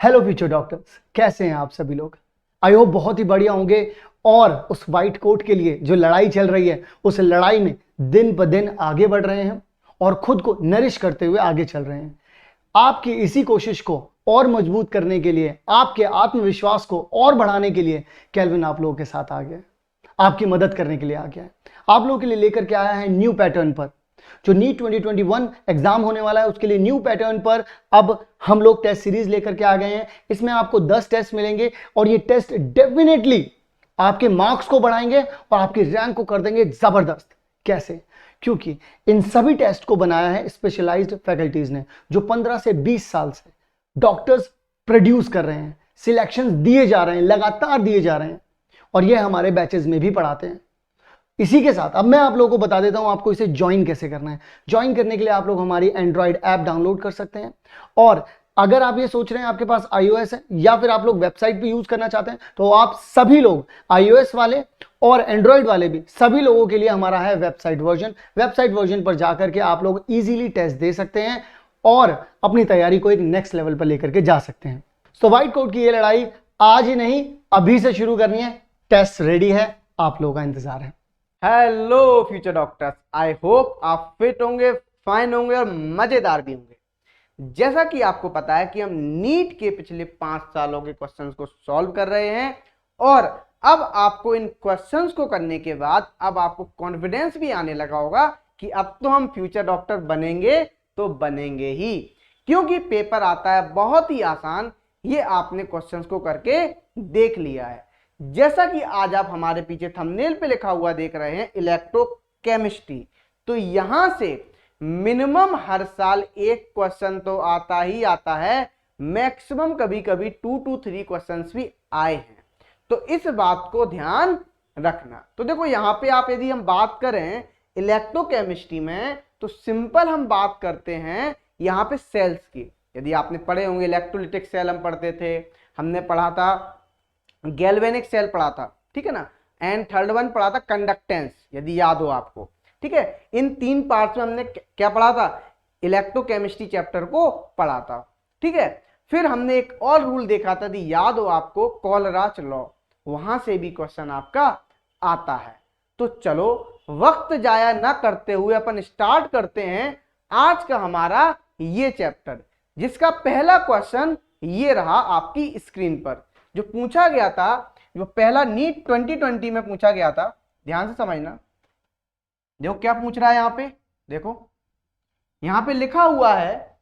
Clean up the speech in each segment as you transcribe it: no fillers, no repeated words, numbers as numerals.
Hello future doctors, कैसे हैं आप सभी लोग। आई होप बहुत ही बढ़िया होंगे और उस वाइट कोट के लिए जो लड़ाई चल रही है उस लड़ाई में दिन ब दिन आगे बढ़ रहे हैं और खुद को नरिश करते हुए आगे चल रहे हैं। आपकी इसी कोशिश को और मजबूत करने के लिए, आपके आत्मविश्वास को और बढ़ाने के लिए केल्विन आप लोगों के साथ आ गया है, आपकी मदद करने के लिए आ गया है। आप लोगों के लिए लेकर के आया है न्यू पैटर्न पर। जो नीट 2021 एग्जाम होने वाला है उसके लिए न्यू पैटर्न पर अब हम लोग टेस्ट सीरीज लेकर के आ गए हैं। इसमें आपको 10 टेस्ट मिलेंगे और ये टेस्ट डेफिनेटली आपके मार्क्स को बढ़ाएंगे और आपकी रैंक को कर देंगे जबरदस्त। कैसे? क्योंकि इन सभी टेस्ट को बनाया है स्पेशलाइज्ड फैकल्टीज ने, जो 15 से 20 साल से डॉक्टर्स प्रोड्यूस कर रहे हैं, सिलेक्शन दिए जा रहे हैं, लगातार दिए जा रहे हैं और ये हमारे बैचेस में भी पढ़ाते हैं। इसी के साथ अब मैं आप लोगों को बता देता हूं आपको इसे ज्वाइन कैसे करना है। ज्वाइन करने के लिए आप लोग हमारी एंड्रॉइड ऐप डाउनलोड कर सकते हैं और अगर आप ये सोच रहे हैं आपके पास iOS है या फिर आप लोग वेबसाइट भी यूज करना चाहते हैं तो आप सभी लोग iOS वाले और एंड्रॉइड वाले भी सभी लोगों के लिए हमारा है वेबसाइट वर्जन पर जाकर के आप लोग इजीली टेस्ट दे सकते हैं और अपनी तैयारी को एक नेक्स्ट लेवल पर लेकर के जा सकते हैं। तो व्हाइट कोट की ये लड़ाई आज ही नहीं अभी से शुरू करनी है। टेस्ट रेडी है, आप लोगों का इंतजार है। Hello future doctors, I hope आप फिट होंगे, फाइन होंगे और मजेदार भी होंगे। जैसा कि आपको पता है कि हम नीट के पिछले 5 सालों के क्वेश्चंस को सॉल्व कर रहे हैं और अब आपको इन क्वेश्चंस को करने के बाद अब आपको कॉन्फिडेंस भी आने लगा होगा कि अब तो हम फ्यूचर डॉक्टर बनेंगे तो बनेंगे ही, क्योंकि पेपर आता है बहुत ही आसान। ये आपने क्वेश्चंस को करके देख लिया है। जैसा कि आज आप हमारे पीछे थंबनेल पे लिखा हुआ देख रहे हैं इलेक्ट्रोकेमिस्ट्री, तो यहां से मिनिमम हर साल एक क्वेश्चन तो आता ही आता है, मैक्सिमम कभी कभी 2 to 3 क्वेश्चंस भी आए हैं। तो इस बात को ध्यान रखना। तो देखो यहां पे आप यदि हम बात करें इलेक्ट्रोकेमिस्ट्री में तो सिंपल हम बात करते हैं यहां पे सेल्स की। यदि आपने पढ़े होंगे इलेक्ट्रोलिटिक सेल हम पढ़ते थे, हमने पढ़ा था गैल्वेनिक सेल पढ़ा था, ठीक है ना, एंड थर्ड वन पढ़ा था कंडक्टेंस, यदि याद हो आपको, ठीक है। इन 3 पार्ट्स में हमने क्या पढ़ा था, इलेक्ट्रोकेमिस्ट्री चैप्टर को पढ़ा था, ठीक है। फिर हमने एक और रूल देखा था, यदि याद हो आपको, कोलराच लॉ, वहां से भी क्वेश्चन आपका आता है। तो चलो वक्त जाया ना करते हुए अपन स्टार्ट करते हैं आज का हमारा ये चैप्टर, जिसका पहला क्वेश्चन ये रहा आपकी स्क्रीन पर, जो पूछा गया था, जो पहला नीट 2020 में पूछा गया था। ध्यान से समझना, देखो क्या पूछ रहा है यहां पे। देखो यहां पे लिखा हुआ है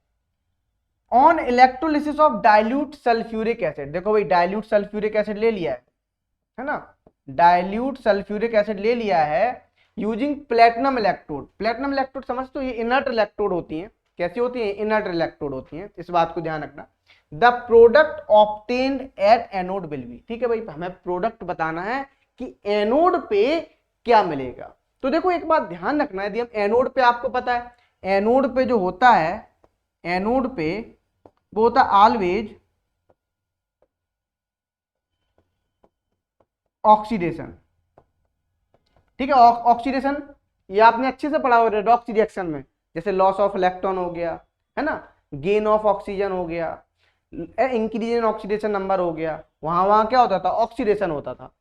on electrolysis of dilute sulphuric acid. देखो भाई डाइल्यूट सल्फ्यूरिक एसिड ले लिया है ना, डाइल्यूट सल्फ्यूरिक एसिड ले लिया है using platinum electrode. Platinum electrode समझ, तो ये इनर्ट इलेक्ट्रोड होती हैं। कैसी होती है? इनर्ट इलेक्ट्रोड होती हैं, इस बात को ध्यान रखना। The product obtained at anode will be, ठीक है भाई, हमें प्रोडक्ट बताना है कि एनोड पे क्या मिलेगा। तो देखो एक बात ध्यान रखना, यदि हम एनोड पे, आपको पता है एनोड पे जो होता है, एनोड पे वो होता है ऑलवेज ऑक्सीडेशन, ठीक है। ऑक्सीडेशन ये आपने अच्छे से पढ़ा हो रेडॉक्स रिएक्शन में, जैसे लॉस ऑफ इलेक्ट्रॉन हो गया, है ना, गेन ऑफ ऑक्सीजन हो गया, इंक्रीज इन ऑक्सीडेशन नंबर हो गया, वहां क्या होता था, ऑक्सीडेशन होता था।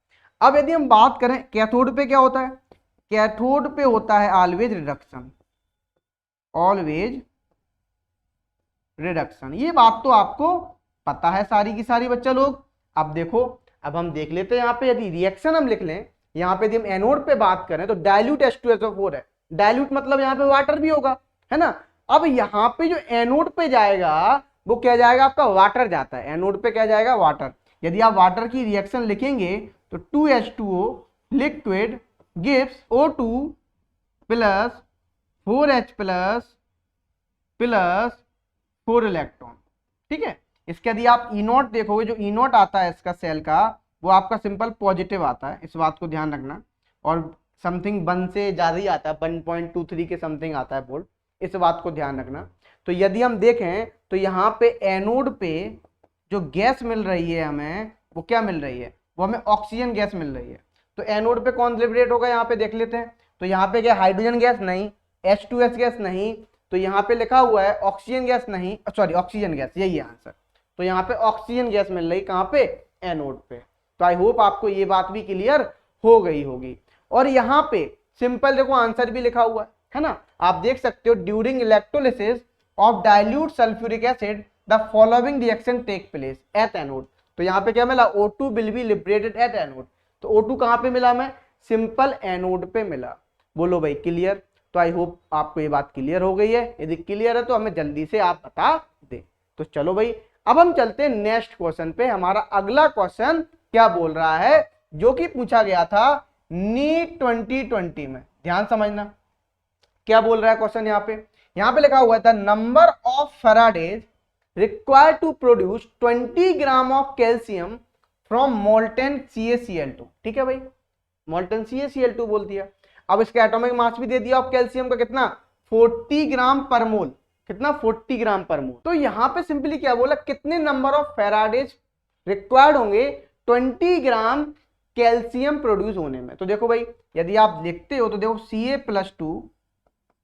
अब यदि हम बात करें कैथोड पे क्या होता है, कैथोड पे होता है ऑलवेज रिडक्शन, ऑलवेज रिडक्शन। ये बात तो आपको पता है सारी की सारी बच्चा लोग। अब देखो, अब हम देख लेते हैं यहाँ पे, यदि रिएक्शन हम लिख लें, यहाँ पे यदि हम एनोड पे बात करें तो डाइल्यूट H2SO4 है। डाइल्यूट मतलब यहाँ पे वाटर भी होगा, है ना। अब यहाँ पे जो एनोड पे जाएगा वो क्या जाएगा, आपका वाटर जाता है। एनोड पे क्या जाएगा, वाटर। यदि आप वाटर की रिएक्शन लिखेंगे तो 2H2O liquid gives O2 plus 4H plus 4 electron, ठीक है। इसके यदि आप E0 देखोगे, जो E0 आता है इसका सेल का, वो आपका सिंपल पॉजिटिव आता है, इस बात को ध्यान रखना। और समथिंग 1 से ज्यादा ही आता है, 1.23 के समथिंग आता है वोल्ट, इस बात को ध्यान रखना। तो यदि हम देखें तो यहाँ पे एनोड पे जो गैस मिल रही है हमें, वो क्या मिल रही है, वो हमें ऑक्सीजन गैस मिल रही है। तो एनोड पे कौन लिबरेट होगा, यहाँ पे देख लेते हैं। तो यहाँ पे क्या हाइड्रोजन गैस नहीं, H2S गैस नहीं, तो यहाँ पे लिखा हुआ है ऑक्सीजन गैस नहीं, सॉरी ऑक्सीजन गैस, यही है आंसर। तो यहाँ पे ऑक्सीजन गैस मिल रही कहाँ पे, एनोड पे। तो आई होप आपको ये बात भी क्लियर हो गई होगी। और यहाँ पे सिंपल देखो आंसर भी लिखा हुआ है ना, आप देख सकते हो, during electrolysis of dilute sulphuric acid the following reaction take place at anode. तो यहाँ पे क्या मिला, O2 will be liberated at anode. तो O2 कहाँ पे मिला, मैं सिंपल एनोड पे मिला। बोलो भाई क्लियर। तो आई होप आपको ये बात क्लियर हो गई है, यदि क्लियर है तो हमें जल्दी से आप बता दे। तो चलो भाई अब हम चलते हैं नेक्स्ट क्वेश्चन पे। हमारा अगला क्वेश्चन क्या बोल रहा है, जो कि पूछा गया था नीट 2020 में। ध्यान समझना क्या बोल रहा है क्वेश्चन। यहाँ पे लिखा हुआ था number of faradays required to produce 20 gram of calcium from molten CaCl2। ठीक है भाई, मोल्टेन CaCl2 बोल दिया। अब इसका एटॉमिक मास भी दे दिया ऑफ कैल्शियम का, कितना 40 ग्राम पर मोल, कितना 40 ग्राम पर मोल। तो यहाँ पे सिंपली क्या बोला, कितने नंबर ऑफ फैराडेज रिक्वायर्ड होंगे 20 ग्राम कैल्शियम प्रोड्यूस होने में। तो देखो भाई यदि आप लिखते हो तो देखो Ca+2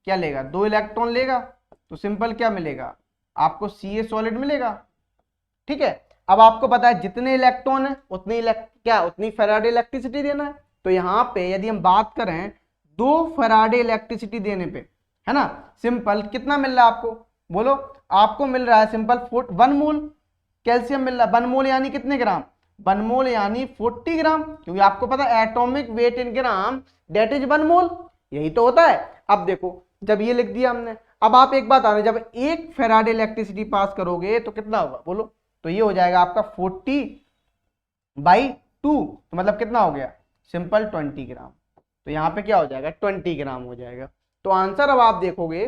क्या लेगा, 2 इलेक्ट्रॉन लेगा, तो सिंपल क्या मिलेगा आपको, Ca सॉलिड मिलेगा। ठीक है, अब आपको पता है जितने इलेक्ट्रॉन है उतनी फैराडे इलेक्ट्रिसिटी देना है। तो यहाँ पे यदि हम बात करें 2 फैराडे इलेक्ट्रिसिटी देने पे, है ना, सिंपल कितना मिल रहा है आपको, बोलो। आपको मिल रहा है सिंपल 1 मोल कैल्शियम मिल रहा है। 1 मोल यानी कितने ग्राम, 1 मोल यानी 40 ग्राम, क्योंकि आपको पता है atomic weight in gram that is 1 mole, यही तो होता है। अब देखो जब ये लिख दिया हमने, अब आप एक बात आने, जब 1 फैराडे इलेक्ट्रिसिटी पास करोगे तो कितना होगा बोलो, तो ये हो जाएगा आपका 40/2, तो मतलब कितना हो गया सिंपल 20 ग्राम। तो यहाँ पे क्या हो जाएगा 20 ग्राम हो जाएगा। तो आंसर अब आप देखोगे,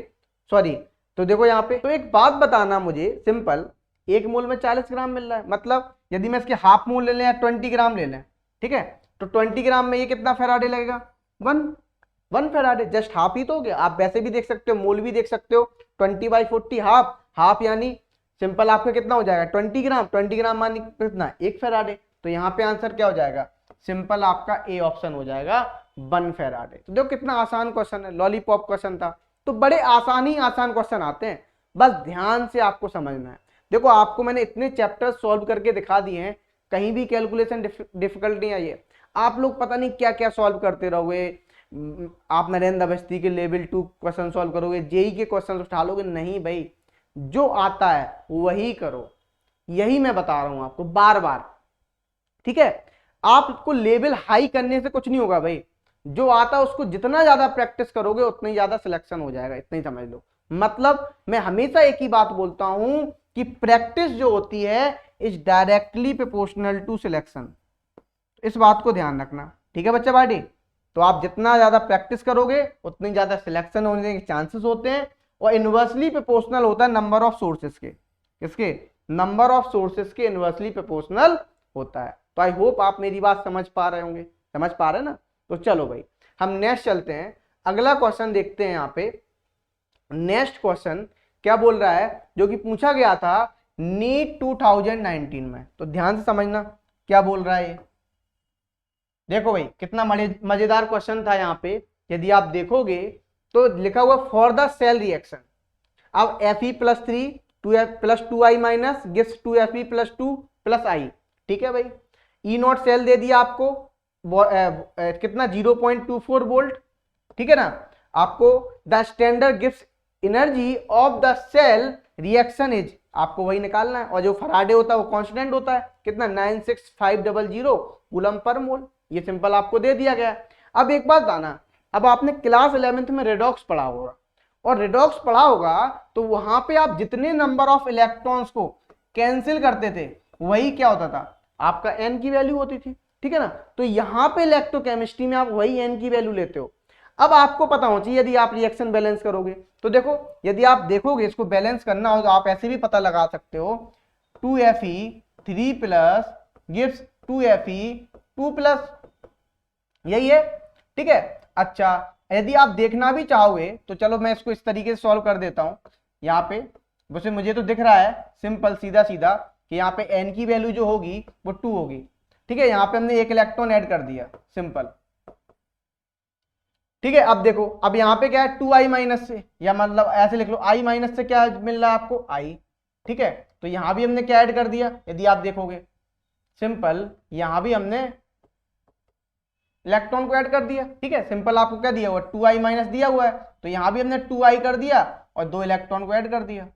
सॉरी, तो देखो यहाँ पे, तो एक बात बताना मुझे, सिंपल 1 मोल में 40 ग्राम मिल रहा है, मतलब यदि मैं इसके हाफ मोल ले लें या 20 ग्राम ले लें, ठीक है, तो 20 ग्राम में ये कितना फैराडे लगेगा, 1 फैराडे, जस्ट हाफ ही तो हो गया। आप वैसे भी देख सकते हो, मोल भी देख सकते हो, 20/40 हाफ यानी सिंपल आपका कितना हो जाएगा 20 ग्राम, 20 ग्राम मानी कितना 1 फैराडे। तो यहाँ पे आंसर क्या हो जाएगा, सिंपल आपका ए ऑप्शन हो जाएगा 1 फैराडे। तो देखो कितना आसान क्वेश्चन है, लॉलीपॉप क्वेश्चन था। तो बड़े आसान क्वेश्चन आते हैं, बस ध्यान से आपको समझना है। देखो आपको मैंने इतने चैप्टर सॉल्व करके दिखा दिए हैं, कहीं भी कैलकुलेशन डिफिकल्ट नहीं आई है। आप लोग पता नहीं क्या क्या सॉल्व करते रहोगे, आप नरेंद्र अवस्थी के लेवल 2 क्वेश्चन सॉल्व करोगे, जेई के क्वेश्चन उठा लोगे, नहीं भाई, जो आता है वही करो, यही मैं बता रहा हूं आपको बार बार। ठीक है, आपको लेवल हाई करने से कुछ नहीं होगा भाई, जो आता है उसको जितना ज्यादा प्रैक्टिस करोगे उतना ही ज्यादा सिलेक्शन हो जाएगा, इतना ही समझ लो। मतलब मैं हमेशा एक ही बात बोलता हूं कि प्रैक्टिस जो होती है is directly proportional to selection, इस बात को ध्यान रखना। ठीक है बच्चा बाटी, तो आप जितना ज्यादा प्रैक्टिस करोगे उतनी ज्यादा सिलेक्शन होने के चांसेस होते हैं, और इनवर्सली प्रोपोर्शनल होता है नंबर ऑफ सोर्सेस के, किसके, नंबर ऑफ सोर्सेस के इनवर्सली प्रोपोर्शनल होता है। तो आई होप आप मेरी बात समझ पा रहे होंगे, समझ पा रहे हैं ना। तो चलो भाई हम नेक्स्ट चलते हैं, अगला क्वेश्चन देखते हैं। यहाँ पे नेक्स्ट क्वेश्चन क्या बोल रहा है, जो कि पूछा गया था नीट 2019 में। तो ध्यान से समझना क्या बोल रहा है ये। देखो भाई कितना मजेदार क्वेश्चन था। यहाँ पे यदि आप देखोगे तो लिखा हुआ फॉर द सेल रिएक्शन, अब Fe+3 2F+2i- gives 2Fe+2 +i। ठीक है भाई, E0 सेल दे दिया आपको, कितना 0.24 वोल्ट। ठीक है ना, आपको द स्टैंडर्ड गिव्स energy of the cell reaction is, आपको वही निकालना है, और जो फराडे होता है वो कांस्टेंट होता है, कितना 96500 कूलम पर मोल। ये सिंपल आपको दे दिया गया। अब एक बात आना, अब आपने क्लास 11th में रेडॉक्स पढ़ा होगा, और रेडॉक्स पढ़ा होगा तो वहां पे आप जितने नंबर ऑफ इलेक्ट्रॉन्स को कैंसिल करते थे वही क्या होता था, आपका n की वैल्यू होती थी। ठीक है ना, तो यहाँ पे इलेक्ट्रोकेमिस्ट्री में आप वही n की वैल्यू लेते हो। अब आपको पता होना चाहिए यदि आप रिएक्शन बैलेंस करोगे, तो देखो यदि आप देखोगे इसको बैलेंस करना हो तो आप ऐसे भी पता लगा सकते हो, 2Fe3+ गिव्स 2Fe2+, यही है। ठीक है, अच्छा यदि आप देखना भी चाहोगे तो चलो मैं इसको इस तरीके से सॉल्व कर देता हूं। यहाँ पे वैसे मुझे तो दिख रहा है सिंपल सीधा सीधा कि यहाँ पे n की वैल्यू जो होगी वो 2 होगी। ठीक है, यहाँ पे हमने 1 इलेक्ट्रॉन ऐड कर दिया, सिंपल। ठीक है, अब देखो, अब यहाँ पे क्या है 2i- से, या मतलब ऐसे लिख लो i- से क्या मिल रहा है आपको i। ठीक है, तो यहां भी हमने क्या ऐड कर दिया, यदि आप देखोगे सिंपल यहां भी हमने इलेक्ट्रॉन को ऐड कर दिया। ठीक है, सिंपल आपको क्या दिया हुआ, 2i माइनस दिया हुआ है, तो यहां भी हमने 2i कर दिया और 2 इलेक्ट्रॉन को ऐड कर दिया।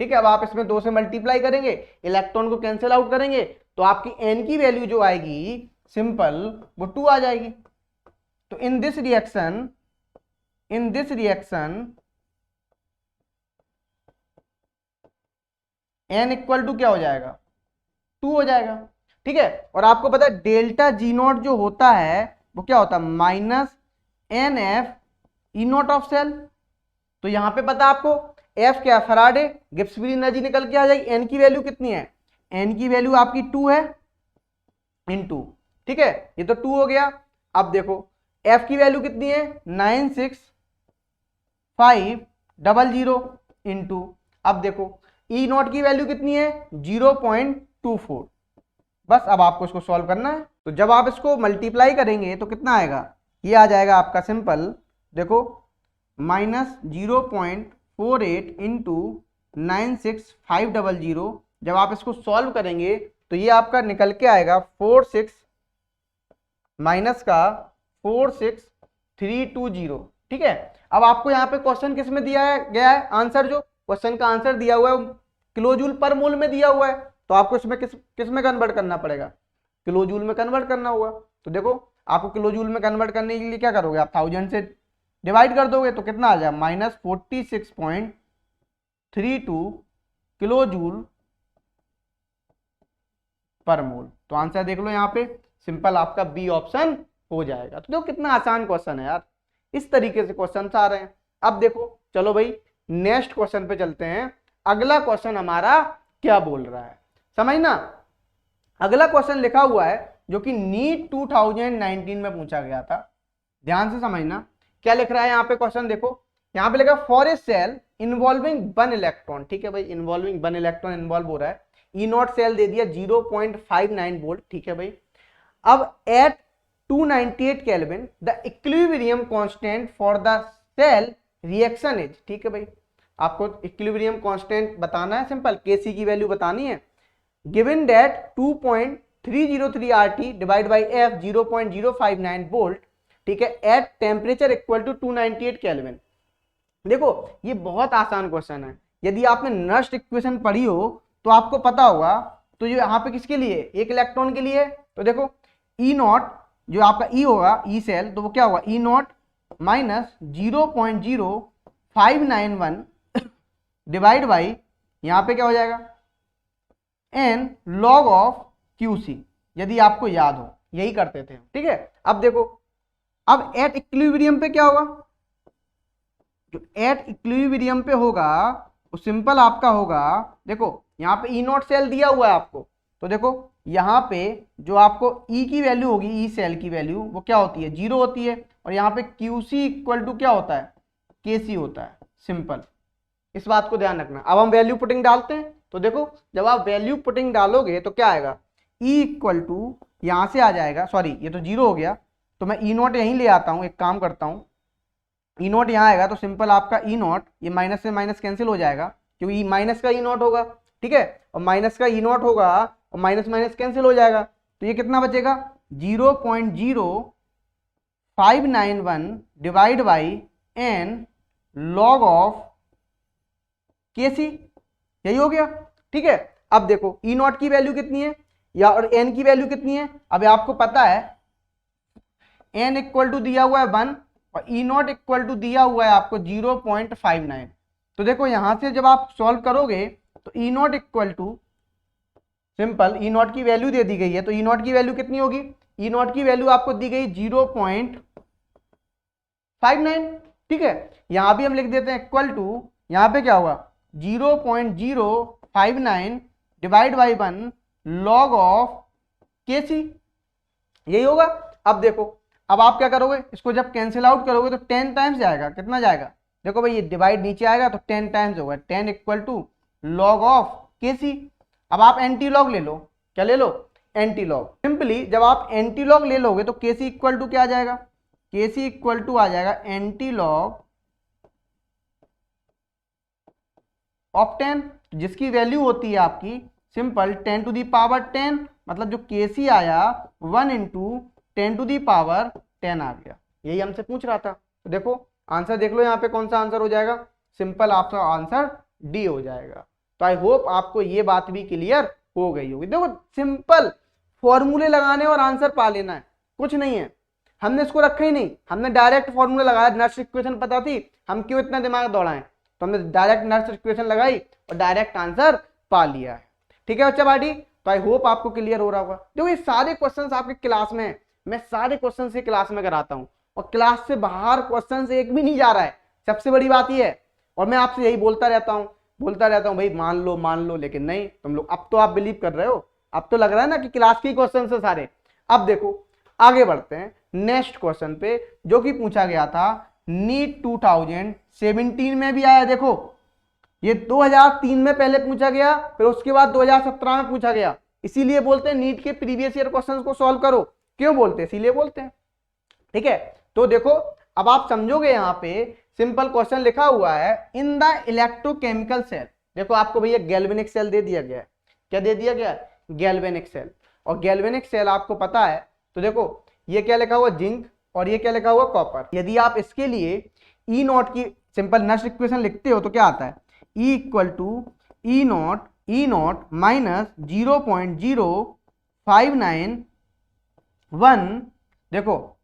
ठीक है, अब आप इसमें 2 से मल्टीप्लाई करेंगे, इलेक्ट्रॉन को कैंसिल आउट करेंगे, तो आपकी n की वैल्यू जो आएगी सिंपल वो 2 आ जाएगी। तो in this reaction n equal to क्या हो जाएगा, 2 हो जाएगा। ठीक है, और आपको पता है डेल्टा जी नॉट जो होता है वो क्या होता है, minus n F E naught of cell. तो यहां पे पता है आपको एफ क्या है, फराडे, गिब्स फ्री एनर्जी निकल के आ जाएगी। एन की वैल्यू कितनी है, एन की वैल्यू आपकी 2 है इन 2। ठीक है, ये तो 2 हो गया। अब देखो एफ की वैल्यू कितनी है, 96500 इंटू, अब देखो ई नॉट की वैल्यू कितनी है, 0.24। बस अब आपको इसको सॉल्व करना है। तो जब आप इसको मल्टीप्लाई करेंगे तो कितना आएगा, ये आ जाएगा आपका सिंपल, देखो माइनस 0.48 इंटू 96500। जब आप इसको सॉल्व करेंगे तो ये आपका निकल के आएगा 46 माइनस का 46320। ठीक है, अब आपको यहाँ पे क्वेश्चन किस में दिया है गया है, आंसर जो क्वेश्चन का आंसर दिया हुआ है किलो जूल पर मोल में दिया हुआ है, तो आपको इसमें किस में कन्वर्ट करना पड़ेगा, किलो जूल में कन्वर्ट करना होगा। तो देखो आपको किलो जूल में कन्वर्ट करने के लिए क्या करोगे, आप 1000 से डिवाइड कर दोगे तो कितना आ जाए, माइनस 46.32 किलो जूल पर मोल। तो आंसर देख लो यहाँ पे सिंपल आपका बी ऑप्शन हो जाएगा। तो देखो कितना आसान क्वेश्चन है यार, इस तरीके से क्वेश्चन आ रहे हैं। अब देखो चलो भाई नेक्स्ट क्वेश्चन पे चलते हैं। अगला क्वेश्चन हमारा क्या बोल रहा है, समझना। अगला क्वेश्चन लिखा हुआ है जो कि नीट 2019 में पूछा गया था, ध्यान से समझना। क्या लिख रहा है यहाँ पे क्वेश्चन, देखो यहाँ पे लिखा for a cell involving 1 electron. ठीक है भाई, इन्वॉल्विंग 1 इलेक्ट्रॉन इन्वॉल्व हो रहा है, ई नॉट सेल दे दिया 0.59 वोल्ट। ठीक है भाई, अब at 298 kelvin the equilibrium constant for the cell reaction is. ठीक है भाई, आपको इक्विलिब्रियम कांस्टेंट बताना है, सिंपल केसी की वैल्यू बतानी है। Given that 2.303 RT divide by F 0.059 volt. ठीक है, at temperature equal to 298 kelvin. देखो ये बहुत आसान क्वेश्चन है, यदि आपने नस्ट इक्वेशन पढ़ी हो तो आपको पता होगा। तो ये यहाँ पे किसके लिए, एक इलेक्ट्रॉन के लिए। तो देखो ई नॉट जो आपका ई होगा, ई सेल, तो वो क्या होगा, ई नॉट माइनस 0.0591 डिवाइड बाई यहाँ पे क्या हो जाएगा, एन लॉग ऑफ क्यूसी, यदि आपको याद हो यही करते थे। ठीक है, अब देखो अब एट इक्विलिब्रियम पे क्या होगा, जो एट इक्विलिब्रियम पे होगा वो सिंपल आपका होगा, देखो यहाँ पे ई नॉट सेल दिया हुआ है आपको, तो देखो यहाँ पे जो आपको ई की वैल्यू होगी, ई सेल की वैल्यू वो क्या होती है, 0 होती है, और यहाँ पे क्यूसी इक्वल टू क्या होता है, केसी होता है। सिंपल इस बात को ध्यान रखना। अब हम वैल्यू पुटिंग डालते हैं, तो देखो जब आप वैल्यू पुटिंग डालोगे तो क्या आएगा, ई इक्वल टू यहाँ से आ जाएगा, सॉरी ये तो 0 हो गया, तो मैं ई नॉट यहीं ले आता हूँ, एक काम करता हूँ, ई नॉट यहाँ आएगा तो सिंपल आपका ई नॉट, ये माइनस से माइनस कैंसिल हो जाएगा क्योंकि माइनस का ई नॉट होगा। ठीक है, और माइनस का ई नॉट होगा और माइनस माइनस कैंसिल हो जाएगा, तो ये कितना बचेगा, 0.0591 divide by n log of Kc, यही हो गया। ठीक है, अब देखो ई नॉट की वैल्यू कितनी है या और एन की वैल्यू कितनी है, अब आपको पता है एन इक्वल टू दिया हुआ है 1 और ई नॉट इक्वल टू दिया हुआ है आपको 0.59। तो देखो यहां से जब आप सॉल्व करोगे तो E naught equal to simple E naught की वैल्यू दे दी गई है, तो ई नॉट की वैल्यू कितनी होगी, ई नॉट की वैल्यू आपको दी गई 0.59। ठीक है, यहां भी हम लिख देते हैं इक्वल टू, यहां पे क्या होगा 0.059 divide by 1 log of Kc, यही होगा। अब देखो अब आप क्या करोगे, इसको जब कैंसिल आउट करोगे तो 10 टाइम्स जाएगा, कितना जाएगा, देखो भाई ये डिवाइड नीचे आएगा तो 10 टाइम्स होगा, 10 इक्वल टू लॉग ऑफ केसी। अब आप एंटी लॉग ले लो, क्या ले लो, एंटी लॉग। सिंपली जब आप एंटी लॉग ले लोगे तो केसी इक्वल टू क्या आ जाएगा, केसी इक्वल टू आ जाएगा एंटी लॉग ऑफ 10। तो जिसकी वैल्यू होती है आपकी सिंपल 10 टू दी पावर 10, मतलब जो केसी आया 1 इंटू 10 टू दी पावर 10 आ गया। यही हमसे पूछ रहा था। तो देखो आंसर देख लो यहाँ पे कौन सा आंसर हो जाएगा, सिंपल आपका आंसर डी हो जाएगा। तो आई होप आपको ये बात भी क्लियर हो गई होगी। देखो सिंपल फॉर्मूले लगाने और आंसर पा लेना है, कुछ नहीं है। हमने इसको रखा ही नहीं, हमने डायरेक्ट फॉर्मूला लगाया। नर्स इक्वेशन पता थी, हम क्यों इतना दिमाग दौड़ाएं, तो हमने डायरेक्ट नर्स इक्वेशन लगाई और डायरेक्ट आंसर पा लिया है। ठीक है बच्चा पार्टी, तो आई होप आपको क्लियर हो रहा होगा। देखो ये सारे क्वेश्चंस आपके क्लास में है, मैं सारे क्वेश्चन से क्लास में कराता हूँ और क्लास से बाहर क्वेश्चन से एक भी नहीं जा रहा है, सबसे बड़ी बात ये है। और मैं आपसे यही बोलता रहता हूँ भाई मान लो, लेकिन नहीं तुम लोग, अब तो आप बिलीव कर रहे हो, अब तो लग रहा है ना कि क्लास के क्वेश्चन से सारे। अब देखो आगे बढ़ते हैं नेक्स्ट क्वेश्चन पे, जो कि पूछा गया था नीट 2017 में भी आया। देखो ये 2003 में पहले पूछा गया, फिर उसके बाद 2017 में पूछा गया। इसीलिए बोलते हैं नीट के प्रीवियस ईयर क्वेश्चंस को सॉल्व करो। क्यों बोलते हैं, इसीलिए बोलते हैं। ठीक है, तो देखो अब आप समझोगे, यहाँ पे सिंपल क्वेश्चन लिखा हुआ है इन द इलेक्ट्रोकेमिकल सेल। देखो आपको भैया गैल्वेनिक सेल दे दिया गया है, क्या दे दिया गया, गैल्वेनिक सेल। और गैल्वेनिक सेल आपको पता है, तो देखो ये क्या लिखा हुआ जिंक और ये क्या लिखा हुआ कॉपर। यदि आप इसके लिए ई नॉट की सिंपल नर्स इक्वेशन लिखते हो तो क्या आता है, E equal to E naught minus 0.0591। देखो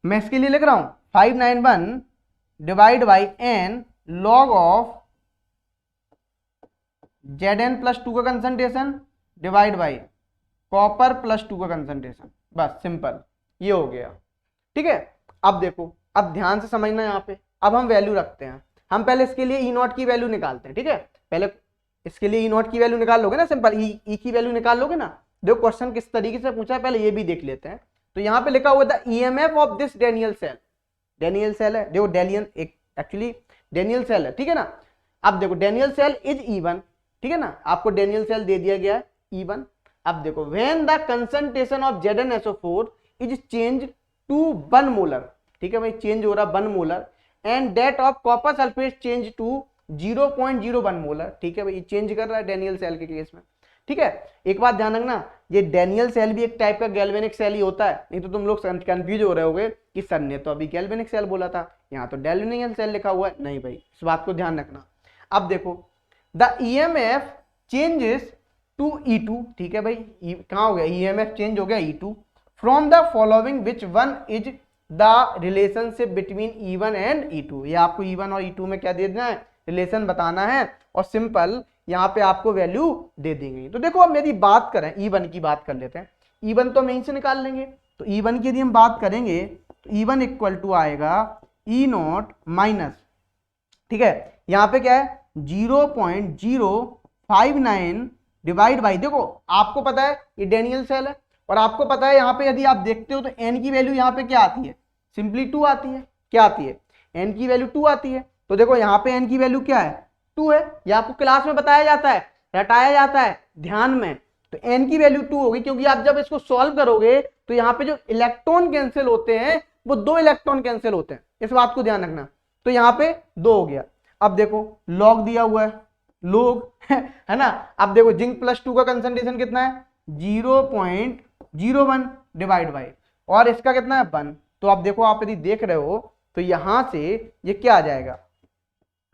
मैं इसके लिए लिख रहा हूं 591 divide by n log of Zn plus 2 का concentration divide by copper plus 2 का कंसंट्रेशन। बस सिंपल ये हो गया। ठीक है, अब देखो, अब ध्यान से समझना यहाँ पे। अब हम वैल्यू रखते हैं, हम पहले इसके लिए ई नॉट की वैल्यू निकालते हैं। ठीक है, पहले इसके लिए ई नॉट की वैल्यू निकाल लोगे ना, सिंपल ई की वैल्यू निकाल लोगे ना। देखो क्वेश्चन किस तरीके से पूछा है, पहले ये भी देख लेते हैं। तो यहाँ पे लिखा हुआ था EMF of this Daniel cell. Daniel cell है, देखो डेलियन एक एक्चुअली डेनियल सेल है। ठीक है ना, अब देखो डेनियल सेल इज E1। ठीक है ना, आपको डेनियल सेल दे दिया गया है E1। अब देखो when the concentration of ZnSO4 is change to 1 molar. ठीक है भाई, चेंज हो रहा 1 molar, and that of copper sulphate change to 0.01 molar. ठीक है भाई, चेंज कर रहा है डेनियल सेल के केस में। ठीक है, एक बात ध्यान रखना, ये डेनियल सेल भी एक टाइप का गैल्वेनिक सेल ही होता है, नहीं तो तुम लोग कंफ्यूज हो रहे होगे कि सर ने तो अभी गैल्वेनिक सेल बोला था, यहाँ तो गैल्वेनिक सेल लिखा हुआ है। नहीं भाई, इस बात को ध्यान रखना। अब देखो the EMF changes to E2। ठीक है भाई, कहाँ हो गया, EMF चेंज हो गया E2 from the following which one is the relationship between E1 and E2। ये आपको E1 और E2 में क्या दे देना है, रिलेशन बताना है, और सिंपल यहाँ पे आपको वैल्यू दे दी गई। तो देखो अब यदि बात करें E1 की, बात कर लेते हैं। E1 तो हम यहीं से निकाल लेंगे, तो E1 की यदि हम बात करेंगे तो E1 इक्वल टू आएगा E नॉट माइनस, ठीक है यहाँ पे क्या है 0.059 डिवाइड बाई, देखो आपको पता है ये डेनियल सेल है, और आपको पता है यहाँ पे यदि आप देखते हो तो n की वैल्यू यहाँ पे क्या आती है, सिंपली 2 आती है। क्या आती है, n की वैल्यू 2 आती है। तो देखो यहाँ पे n की वैल्यू क्या है, 2 है। ये आपको क्लास में बताया जाता है, रटाया जाता है ध्यान में। तो n की वैल्यू 2 होगी, क्योंकि आप जब इसको सॉल्व करोगे तो यहाँ पे जो इलेक्ट्रॉन कैंसिल होते हैं वो 2 इलेक्ट्रॉन कैंसिल होते हैं, इस बात को ध्यान रखना। तो यहाँ पे 2 हो गया। अब देखो लॉग दिया हुआ है, लॉग है ना। अब देखो जिंक प्लस 2 का कंसंट्रेशन कितना है 0.01 डिवाइड बाई, और इसका कितना है 1। तो अब देखो आप यदि देख रहे हो तो यहां से ये क्या आ जाएगा,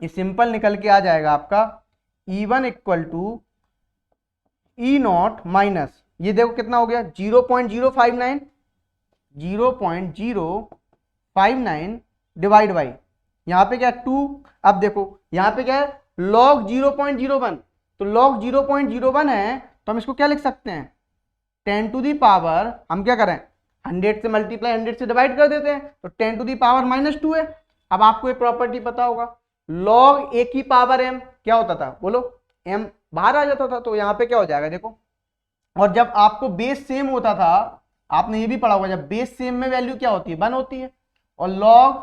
ये सिंपल निकल के आ जाएगा आपका E1 equal to E naught minus, ये देखो कितना हो गया 0.059 डिवाइड बाई, यहाँ पे क्या 2। अब देखो यहाँ पे क्या है log 0.01, तो log 0.01 है, तो हम इसको क्या लिख सकते हैं 10 टू दी पावर, हम क्या करें 100 से मल्टीप्लाई 100 से डिवाइड कर देते हैं, तो 10 टू दी पावर -2 है। अब आपको ये प्रॉपर्टी पता होगा, log a की पावर m क्या होता था, बोलो m बाहर आ जाता था, तो यहाँ पे क्या हो जाएगा देखो। और जब आपको बेस सेम होता था, आपने ये भी पढ़ा होगा, जब बेस सेम में वैल्यू क्या होती है 1 होती है, और log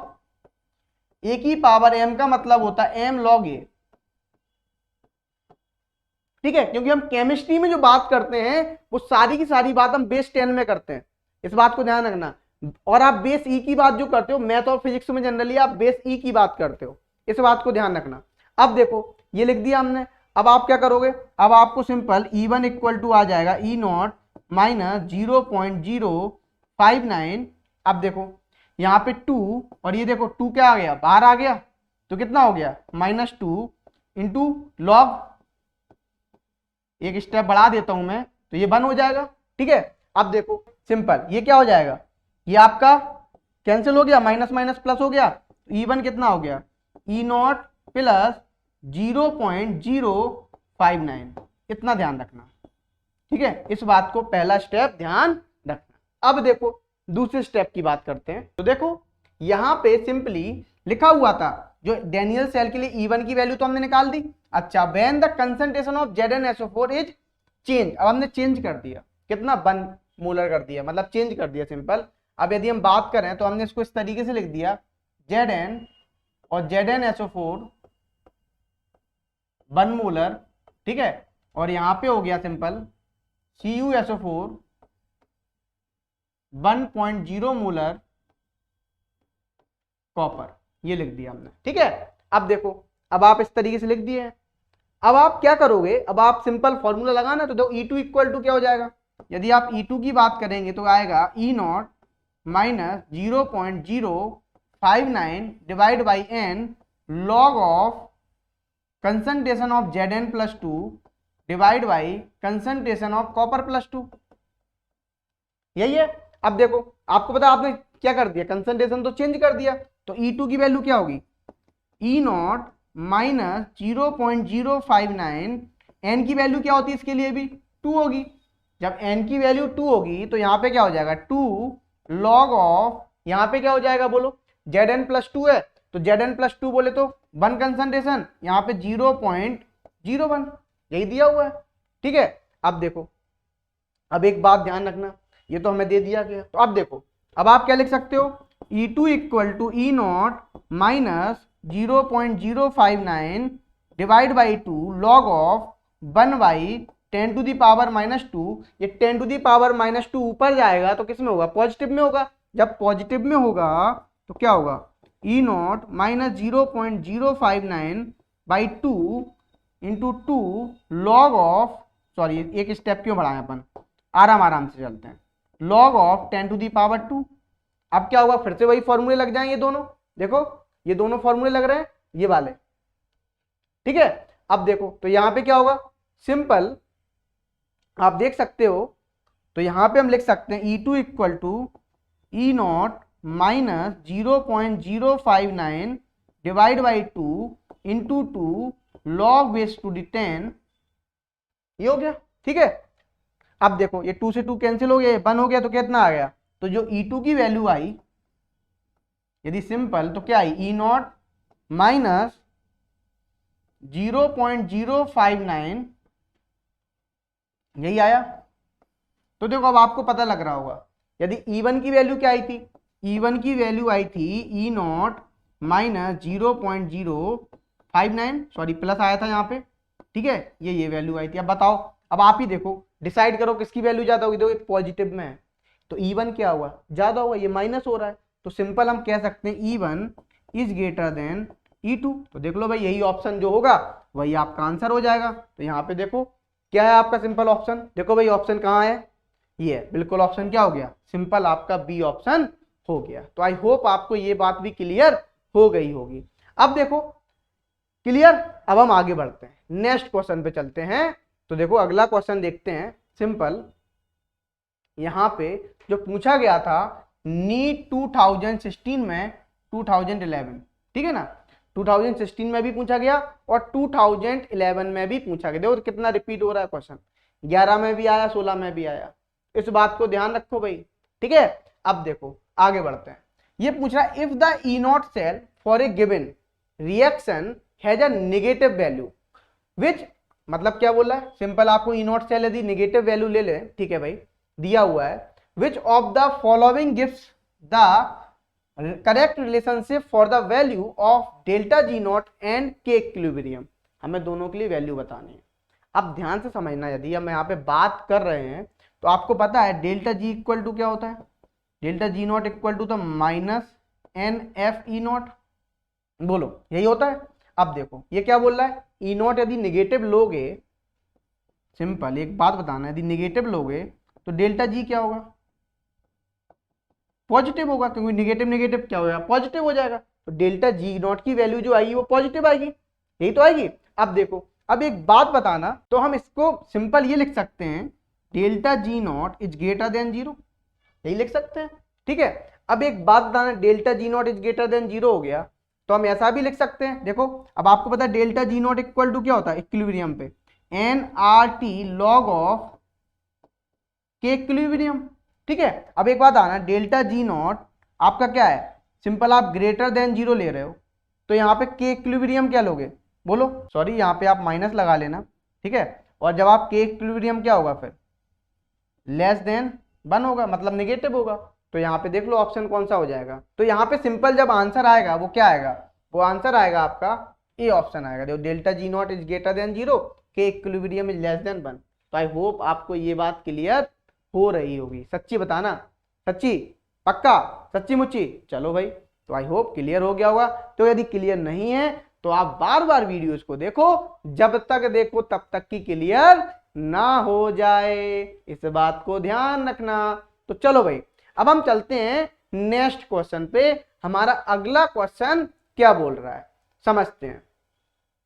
a की पावर m का मतलब होता है m log a। ठीक है, क्योंकि हम केमिस्ट्री में जो बात करते हैं वो सारी की सारी बात हम बेस 10 में करते हैं, इस बात को ध्यान रखना। और आप बेस ई की बात जो करते हो मैथ और फिजिक्स में जनरली आप बेस ई की बात करते हो, इस बात को ध्यान रखना। अब देखो ये लिख दिया हमने। अब आप क्या करोगे, अब आपको सिंपल E1 इक्वल टू आ जाएगा E0 माइनस 0.059। अब देखो यहाँ पे 2 और ये देखो 2 क्या आ गया, बाहर आ गया, तो कितना हो गया -2 इंटू लॉग, एक स्टेप बढ़ा देता हूं मैं तो ये 1 हो जाएगा। ठीक है, अब देखो सिंपल ये क्या हो जाएगा, ये आपका कैंसिल हो गया, माइनस माइनस प्लस हो गया, E1 कितना हो गया E0 प्लस 0.059, इतना ध्यान रखना। ठीक है, इस बात को पहला स्टेप ध्यान रखना। अब देखो दूसरे स्टेप की बात करते हैं। तो देखो यहां पे सिंपली लिखा हुआ था जो डेनियल सेल के लिए E1 की वैल्यू तो हमने निकाल दी। अच्छा, when the concentration of ZnSO4 is change, अब हमने चेंज कर दिया, कितना 1 मोलर कर दिया, मतलब चेंज कर दिया सिंपल। अब यदि हम बात करें तो हमने इसको इस तरीके से लिख दिया Zn और ZnSO4 1 मोलर। ठीक है, और यहां पे हो गया सिंपल CuSO4 1.0 मोलर कॉपर, ये लिख दिया हमने। ठीक है, अब देखो अब आप इस तरीके से लिख दिए हैं। अब आप क्या करोगे, अब आप सिंपल फॉर्मूला लगाना, तो देखो E2 इक्वल टू क्या हो जाएगा, यदि आप E2 की बात करेंगे तो आएगा E0 minus 0.059 divide by n log of concentration of Zn plus 2 divide by concentration of copper plus 2, यही है। अब देखो आपको पता आपने क्या कर दिया, कंसंट्रेशन तो चेंज कर दिया, तो E2 की वैल्यू क्या होगी E0 माइनस 0.059, n की वैल्यू क्या होती है इसके लिए भी 2 होगी। जब n की वैल्यू 2 होगी तो यहाँ पे क्या हो जाएगा 2 लॉग ऑफ, यहाँ पे क्या हो जाएगा बोलो, Zn प्लस 2 है तो Zn प्लस 2 बोले तो 1 कंसंट्रेशन, यहाँ पे 0.01, यही दिया हुआ है। ठीक है, अब देखो अब एक बात ध्यान रखना, ये तो हमें दे दिया गया, तो अब देखो अब आप क्या लिख सकते हो, E2 equal to E0 minus 0.059 divide by 2 log of 1 by 10 to the power -2। ये 10 टू दी पावर -2 ऊपर जाएगा तो किस में होगा, पॉजिटिव में होगा। जब पॉजिटिव में होगा तो क्या होगा E0 minus 0.059 by 2 into 2 log of, sorry एक स्टेप क्यों बढ़ाएं अपन, आराम आराम से चलते हैं, log of 10 to the power 2। अब क्या होगा, फिर से वही फॉर्मूले लग जाएंगे दोनों, देखो ये दोनों फॉर्मूले लग रहे हैं ये वाले। ठीक है, अब देखो तो यहां पे क्या होगा, सिंपल आप देख सकते हो, तो यहां पे हम लिख सकते हैं E2 equal to E0 minus 0.059 divide by 2 into 2 log base to the 10, ये हो गया। ठीक है, अब देखो ये 2 से 2 कैंसिल हो गया, ये 1 हो गया, तो कितना आ गया, तो जो E2 की वैल्यू आई यदि सिंपल तो क्या आई E0 माइनस 0.059, यही आया। तो देखो अब आपको पता लग रहा होगा यदि E1 की वैल्यू क्या आई थी, E1 की वैल्यू आई थी E0 माइनस 0.059, सॉरी प्लस आया था यहाँ पे। ठीक है, ये वैल्यू आई थी। अब बताओ, अब आप ही देखो डिसाइड करो किसकी वैल्यू ज्यादा होगी, देखो पॉजिटिव में है तो E1 क्या हुआ, ज्यादा हुआ, ये माइनस हो रहा है, तो सिंपल हम कह सकते हैं E1 is greater then E2। तो देख लो भाई यही ऑप्शन जो होगा वही आपका आंसर हो जाएगा। तो यहाँ पे देखो क्या है आपका सिंपल ऑप्शन, देखो भाई ऑप्शन कहाँ है, ये बिल्कुल ऑप्शन क्या हो गया, सिंपल आपका बी ऑप्शन हो गया। तो आई होप आपको ये बात भी क्लियर हो गई होगी। अब देखो क्लियर, अब हम आगे बढ़ते हैं, नेक्स्ट क्वेश्चन पे चलते हैं। तो देखो अगला क्वेश्चन देखते हैं, सिंपल यहां पे जो पूछा गया था नीट 2016 में 2011, ठीक है ना, 2016 में भी पूछा गया और 2011 में भी पूछा गया। देखो कितना रिपीट हो रहा है क्वेश्चन, 11 में भी आया, 16 में भी आया, इस बात को ध्यान रखो भाई। ठीक है, अब देखो आगे बढ़ते हैं। ये पूछ रहा है if the E0 cell for a given reaction has a negative value which, मतलब क्या बोला है, सिंपल आपको E0 सेल यदि नेगेटिव वैल्यू ले ले, ठीक है भाई, दिया हुआ है, which of the following gives the correct relationship for the value of delta G0 and के इक्विलिब्रियम, हमें दोनों के लिए वैल्यू बतानी है। अब ध्यान से समझना, यदि हम यहाँ पे बात कर रहे हैं तो आपको पता है डेल्टा G इक्वल टू क्या होता है, डेल्टा G0 इक्वल टू तो माइनस NF E0, बोलो यही होता है। अब देखो ये क्या बोल रहा है, ई नॉट यदि निगेटिव लोगे, सिंपल एक बात बताना, यदि निगेटिव लोगे तो डेल्टा जी क्या होगा, पॉजिटिव होगा, क्योंकि निगेटिव निगेटिव क्या होगा, पॉजिटिव हो जाएगा। तो डेल्टा जी नॉट की वैल्यू जो आएगी वो पॉजिटिव आएगी, यही तो आएगी। अब देखो, अब एक बात बताना, तो हम इसको सिंपल ये लिख सकते हैं, delta G naught is greater than zero, यही लिख सकते हैं, ठीक है। अब एक बात बताना, delta G naught is greater than zero हो गया, तो हम ऐसा भी लिख सकते हैं, देखो अब आपको पता है delta G naught equal to क्या होता है इक्विलिब्रियम पे, N R T log of K equilibrium, ठीक है। अब एक बात आना, डेल्टा जी नॉट आपका क्या है, सिंपल आप ग्रेटर देन जीरो ले रहे हो, तो यहाँ पे के इक्विलिब्रियम क्या लोगे, बोलो, सॉरी यहाँ पे आप माइनस लगा लेना, ठीक है। और जब आप के इक्विलिब्रियम क्या होगा फिर लेस देन वन होगा, मतलब नेगेटिव होगा, तो यहाँ पे देख लो ऑप्शन कौन सा हो जाएगा। तो यहाँ पे सिंपल जब आंसर आएगा वो क्या आएगा, वो आंसर आएगा आपका ए ऑप्शन आएगा। देखो delta G naught is greater than zero, K equilibrium is less than one. तो आई होप आपको ये बात क्लियर हो रही होगी, सच्ची बताना, सच्ची पक्का, सच्ची मुच्ची, चलो भाई, तो आई होप क्लियर हो गया होगा। तो यदि क्लियर नहीं है तो आप बार बार वीडियोस को देखो, जब तक देखो तब तक की क्लियर ना हो जाए, इस बात को ध्यान रखना। तो चलो भाई, अब हम चलते हैं नेक्स्ट क्वेश्चन पे। हमारा अगला क्वेश्चन क्या बोल रहा है समझते हैं,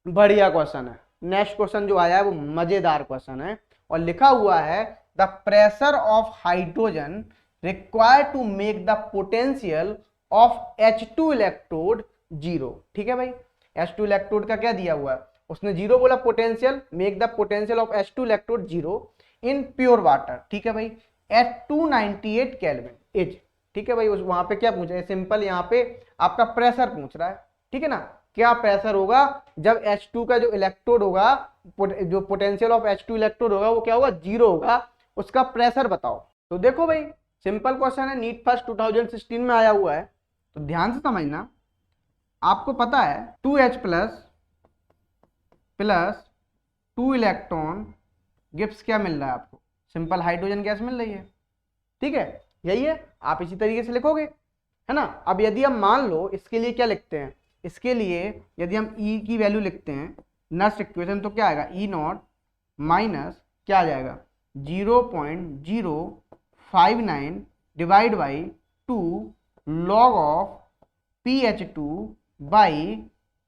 बढ़िया क्वेश्चन है। नेक्स्ट क्वेश्चन जो आया है वो मजेदार क्वेश्चन है, और लिखा हुआ है the pressure of hydrogen required to make the potential of H2 electrode zero. ठीक है भाई, H2 इलेक्ट्रोड का क्या दिया हुआ है, उसने जीरो बोला, potential, make the potential of H2 electrode zero in pure water. ठीक है भाई, एट 298 केल्विन इज, ठीक है भाई, उस वहां पे क्या पूछ रहा है, सिंपल यहाँ पे आपका प्रेशर पूछ रहा है, ठीक है ना। क्या प्रेशर होगा जब H2 का जो इलेक्ट्रोड होगा, जो पोटेंशियल ऑफ H2 इलेक्ट्रोड होगा वो क्या होगा, जीरो होगा, उसका प्रेशर बताओ। तो देखो भाई, सिंपल क्वेश्चन है, नीट फर्स्ट 2016 में आया हुआ है, तो ध्यान से समझना। आपको पता है 2H प्लस 2 इलेक्ट्रॉन गिव्स क्या मिल रहा है आपको, सिंपल हाइड्रोजन गैस मिल रही है, ठीक है, यही है। आप इसी तरीके से लिखोगे, है ना। अब यदि हम मान लो इसके लिए क्या लिखते हैं, इसके लिए यदि हम E की वैल्यू लिखते हैं नेक्स्ट इक्वेशन, तो क्या आएगा, E नॉट माइनस क्या आ जाएगा 0.059 divide by 2 log of PH2 by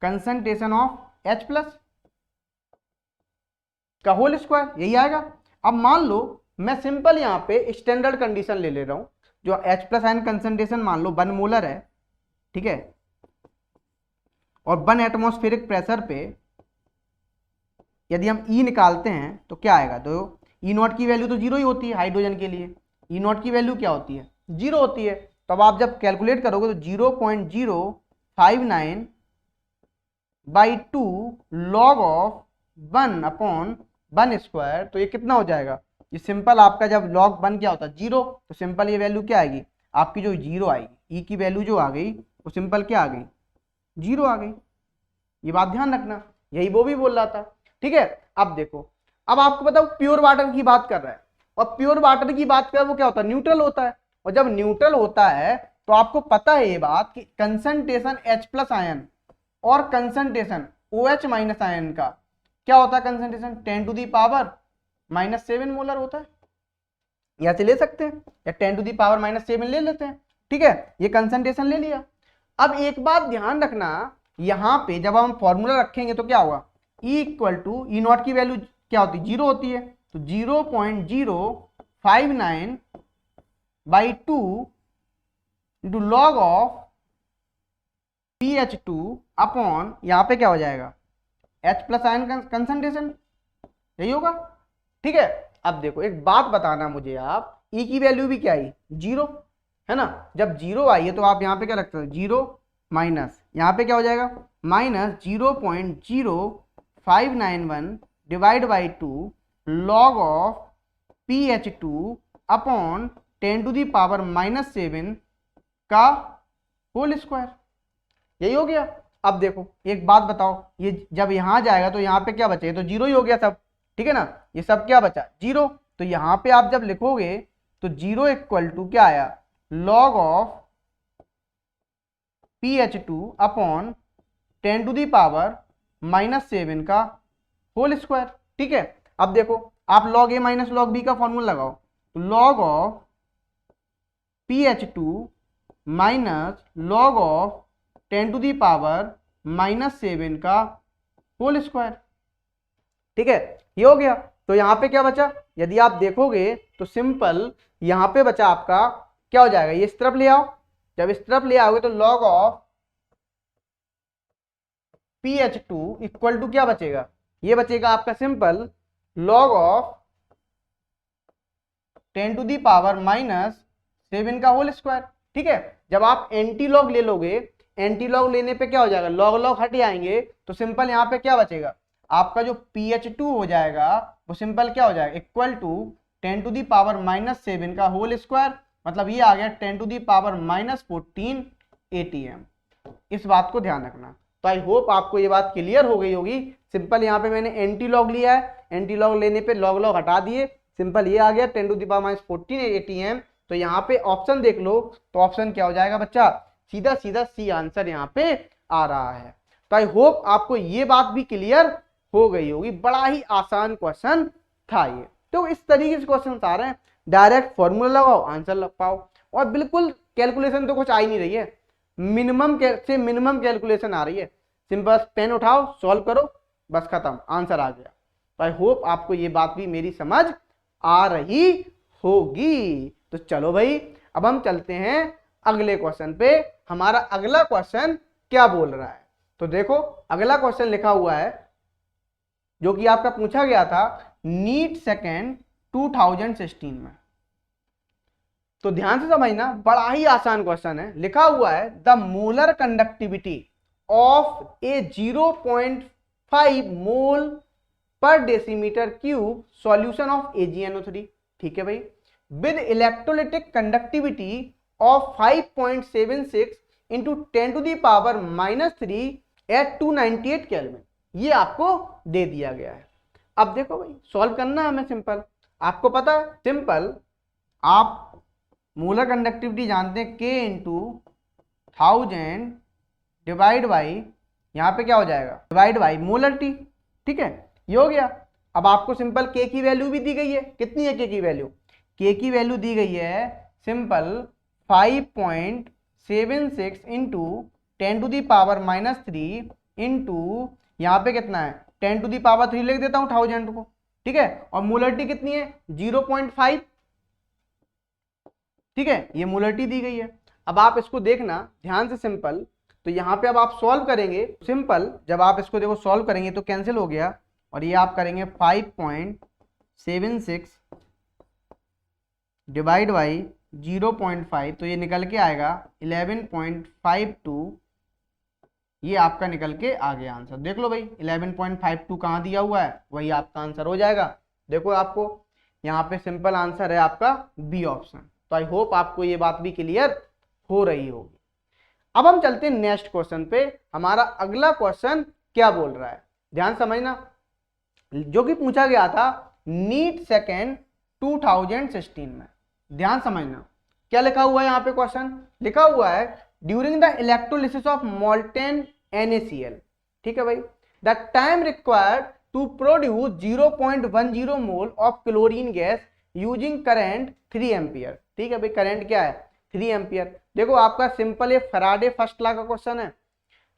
concentration of H plus का होल स्क्वायर, यही आएगा। अब मान लो मैं सिंपल यहाँ पे स्टैंडर्ड कंडीशन ले रहा हूँ, जो H प्लस आयन कंसंट्रेशन मान लो 1 मोलर है, ठीक है, और 1 एटमॉस्फेरिक प्रेशर पे यदि हम E निकालते हैं तो क्या आएगा, तो E नॉट की वैल्यू तो जीरो ही होती है हाइड्रोजन के लिए, E नॉट की वैल्यू क्या होती है, जीरो होती है। तो अब आप जब कैलकुलेट करोगे तो 0.059 by 2 log of 1 upon 1 square, तो ये कितना हो जाएगा, ये सिंपल आपका जब लॉग 1 क्या होता है जीरो, तो सिंपल ये वैल्यू क्या आएगी आपकी, जो जीरो आएगी, E की वैल्यू जो आ गई वो सिंपल क्या आ गई, जीरो आ गई। ये बात ध्यान रखना, यही वो भी बोल रहा था, ठीक है। अब देखो, अब आपको बताओ प्योर वाटर की बात कर रहा है, और प्योर वाटर की बात कर रहा है वो क्या होता है, न्यूट्रल होता है, और जब न्यूट्रल होता है तो आपको पता है ये बात कि कंसंट्रेशन H प्लस आयन और कंसंट्रेशन OH माइनस आयन का क्या होता है, कंसंट्रेशन 10⁻⁻7 मोलर होता है, यहाँ से ले सकते हैं, या 10⁻⁻7 ले लेते हैं, ठीक है, ये कंसंट्रेशन ले लिया। अब एक बात ध्यान रखना, यहाँ पे जब हम फॉर्मूला रखेंगे तो क्या होगा, E equal to E naught की वैल्यू क्या होती है, जीरो होती है, तो 0.059 by 2 into log of PH2 upon यहाँ पे क्या हो जाएगा H प्लस आयन कंसंट्रेशन, यही होगा, ठीक है। अब देखो एक बात बताना मुझे आप, E की वैल्यू भी क्या आई, जीरो, है ना। जब जीरो आई है तो आप यहाँ पे क्या रखते हो, जीरो माइनस यहाँ पे क्या हो जाएगा, minus 0.0591 divide by 2 log of PH2 upon 10⁻⁻7 का होल स्क्वायर, यही हो गया। अब देखो एक बात बताओ, ये जब यहां जाएगा तो यहाँ पे क्या बचेगा, तो जीरो ही हो गया सब, ठीक है ना, ये सब क्या बचा, जीरो। तो यहाँ पे आप जब लिखोगे तो जीरो इक्वल टू क्या आया, लॉग ऑफ PH2 अपॉन 10⁻⁻⁷ -7 का होल स्क्वायर। ठीक है, अब देखो आप log a minus log b का फॉर्मूला लगाओ, तो log of pH2 minus log of 10 to the power -7 का होल स्क्वायर। ठीक है, ये हो गया। तो यहां पे क्या बचा, यदि आप देखोगे तो सिंपल यहां पे बचा आपका क्या हो जाएगा, ये इस तरफ ले आओ, जब इस तरफ ले आओगे तो log of pH2 equal to क्या बचेगा, ये बचेगा आपका simple log of 10 to the power -7 का होल स्क्वायर। ठीक है, जब आप एंटी लॉग ले लोगे, एंटी लॉग लेने पे क्या हो जाएगा, लॉग लॉग हट जाएंगे, तो सिंपल यहाँ पे क्या बचेगा, आपका जो pH2 हो जाएगा वो सिंपल क्या हो जाएगा, equal to 10 to the power -7 का होल स्क्वायर, मतलब ये आ गया 10 टू दी पावर -14 ATM। इस बात को ध्यान रखना। तो आई होप आपको ये बात क्लियर हो गई होगी। सिंपल यहाँ पे मैंने एंटी लॉग लिया है, एंटी लॉग लेने पे लॉग लॉग हटा दिए, सिंपल ये आ गया 10 टू दी पावर -14 ATM। तो यहाँ पे ऑप्शन देख लो, तो ऑप्शन क्या हो जाएगा बच्चा, सीधा सीधा सी आंसर यहाँ पे आ रहा है। तो आई होप आपको ये बात भी क्लियर हो गई होगी। बड़ा ही आसान क्वेश्चन था ये। तो इस तरीके से क्वेश्चन आ रहे हैं, डायरेक्ट फॉर्मूला लगाओ आंसर लग पाओ, और बिल्कुल कैलकुलेशन तो कुछ आ ही नहीं रही है, मिनिमम से मिनिमम कैलकुलेशन आ रही है। सिंपल पेन उठाओ, सॉल्व करो, बस खत्म, आंसर आ गया। तो आई होप आपको ये बात भी मेरी समझ आ रही होगी। तो चलो भाई, अब हम चलते हैं अगले क्वेश्चन पे। हमारा अगला क्वेश्चन क्या बोल रहा है, तो देखो अगला क्वेश्चन लिखा हुआ है जो कि आपका पूछा गया था नीट सेकेंड 2016 में। तो ध्यान से समझना, बड़ा ही आसान क्वेश्चन है। लिखा हुआ है the molar conductivity of a 0.5 mole per decimetre cube solution of AgNO3। ठीक है भाई, with electrolytic conductivity of 5.76 into 10 to the power -3 at 298 kelvin. ये आपको दे दिया गया है। अब देखो भाई, सॉल्व करना है हमें। सिंपल, आपको पता है, सिंपल आप मोलर कंडक्टिविटी जानते हैं, K इंटू 1000 डिवाइड बाई, यहाँ पे क्या हो जाएगा, डिवाइड बाई मोलरिटी। ठीक है, ये हो गया। अब आपको सिंपल K की वैल्यू भी दी गई है, कितनी है K की वैल्यू, K की वैल्यू दी गई है simple 5.76 into 10 to the power -3 into यहाँ पे कितना है 10 टू दी पावर 3 लिख देता हूँ 1000 को। ठीक है, और मोलरिटी कितनी है 0.5। ठीक है, ये मोलरिटी दी गई है। अब आप इसको देखना ध्यान से सिंपल, तो यहाँ पे अब आप सॉल्व करेंगे सिंपल, जब आप इसको देखो सॉल्व करेंगे तो कैंसिल हो गया, और ये आप करेंगे 5.76 डिवाइड बाई 0.5, तो ये निकल के आएगा 11.52। ये आपका निकल के आ गया आंसर। देख लो भाई 11.52 कहाँ दिया हुआ है, वही आपका आंसर हो जाएगा। देखो आपको यहाँ पे सिंपल आंसर है आपका बी ऑप्शन। तो आई होप आपको ये बात भी क्लियर हो रही होगी। अब हम चलते हैं नेक्स्ट क्वेश्चन पे। हमारा अगला क्वेश्चन क्या बोल रहा है, ध्यान समझना, जो कि पूछा गया था नीट सेकेंड 2016 में। ध्यान समझना क्या लिखा हुआ है यहाँ पे, क्वेश्चन लिखा हुआ है during the electrolysis of molten NaCl। ठीक है भाई, the time required to produce 0.10 mole of chlorine gas using current 3 ampere. ठीक है भाई, करंट क्या है 3 एम्पियर। देखो आपका सिंपल ये फैराडे फर्स्ट लॉ का क्वेश्चन है